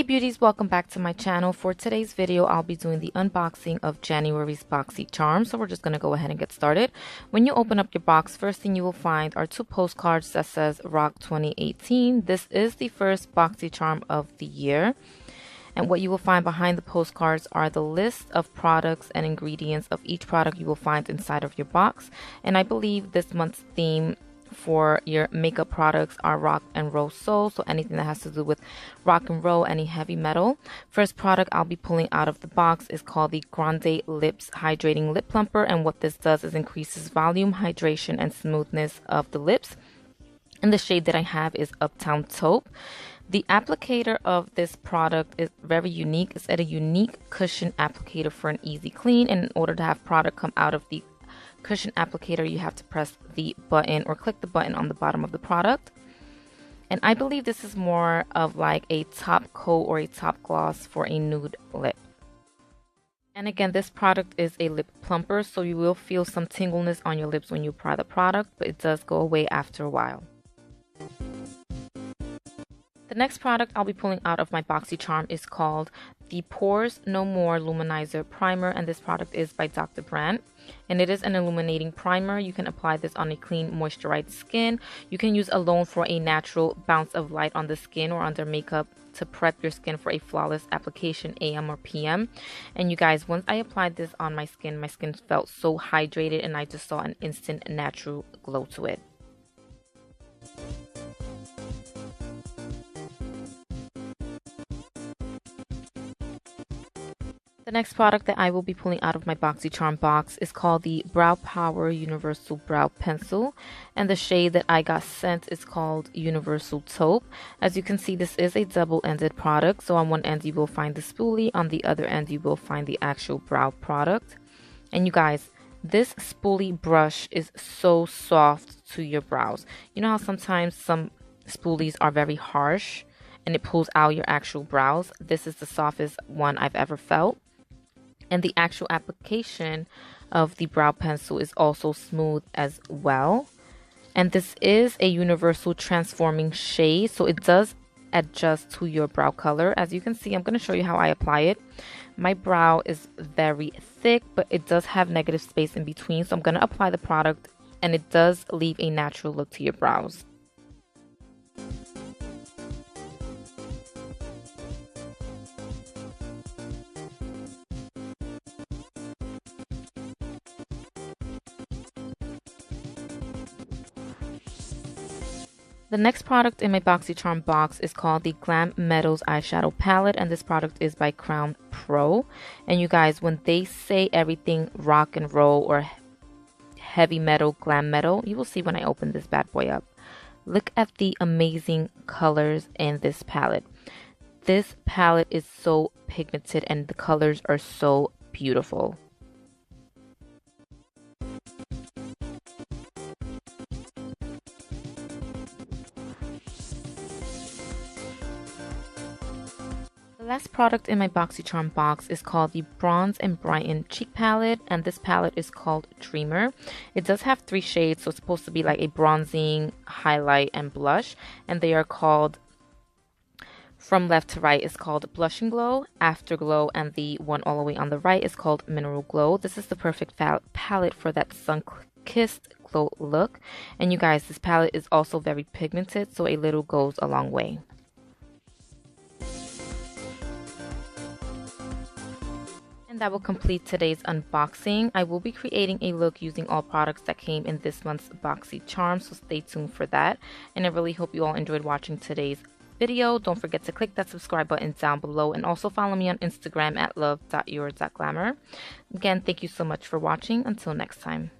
Hey beauties, welcome back to my channel. For today's video, I'll be doing the unboxing of January's BoxyCharm. So we're just going to go ahead and get started. When you open up your box, first thing you will find are two postcards that says Rock 2018. This is the first BoxyCharm of the year. And what you will find behind the postcards are the list of products and ingredients of each product you will find inside of your box. And I believe this month's theme for your makeup products are rock and roll soul, so anything that has to do with rock and roll, any heavy metal. First product I'll be pulling out of the box is called the Grande Lips Hydrating Lip Plumper, and what this does is increases volume, hydration, and smoothness of the lips. And the shade that I have is Uptown Taupe. The applicator of this product is very unique. It's a unique cushion applicator for an easy clean, and in order to have product come out of the cushion applicator, you have to press the button or click the button on the bottom of the product. And I believe this is more of like a top coat or a top gloss for a nude lip. And again, this product is a lip plumper, so you will feel some tingleness on your lips when you apply the product, but it does go away after a while. The next product I'll be pulling out of my BoxyCharm is called the Pores No More Luminizer Primer, and this product is by Dr. Brandt, and it is an illuminating primer. You can apply this on a clean, moisturized skin. You can use alone for a natural bounce of light on the skin or under makeup to prep your skin for a flawless application AM or PM. And you guys, once I applied this on my skin felt so hydrated, and I just saw an instant natural glow to it. The next product that I will be pulling out of my BoxyCharm box is called the Brow Power Universal Brow Pencil, and the shade that I got sent is called Universal Taupe. As you can see, this is a double-ended product, so on one end you will find the spoolie, on the other end you will find the actual brow product. And you guys, this spoolie brush is so soft to your brows. You know how sometimes some spoolies are very harsh and it pulls out your actual brows? This is the softest one I've ever felt. And the actual application of the brow pencil is also smooth as well. And this is a universal transforming shade, so it does adjust to your brow color. As you can see, I'm going to show you how I apply it. My brow is very thick, but it does have negative space in between. So I'm going to apply the product, and it does leave a natural look to your brows. The next product in my BoxyCharm box is called the Glam Metals Eyeshadow Palette, and this product is by Crown Pro. And you guys, when they say everything rock and roll or heavy metal, glam metal, you will see when I open this bad boy up. Look at the amazing colors in this palette. This palette is so pigmented and the colors are so beautiful. The last product in my BoxyCharm box is called the Bronze and Brighten Cheek Palette, and this palette is called Dreamer. It does have 3 shades, so it's supposed to be like a bronzing, highlight, and blush, and they are called, from left to right, is called Blush and Glow, Afterglow, and the one all the way on the right is called Mineral Glow. This is the perfect palette for that sun-kissed glow look. And you guys, this palette is also very pigmented, so a little goes a long way. And that will complete today's unboxing. I will be creating a look using all products that came in this month's BoxyCharm, so stay tuned for that. And I really hope you all enjoyed watching today's video. Don't forget to click that subscribe button down below, and also follow me on Instagram at love.your.glamour. Again, thank you so much for watching. Until next time.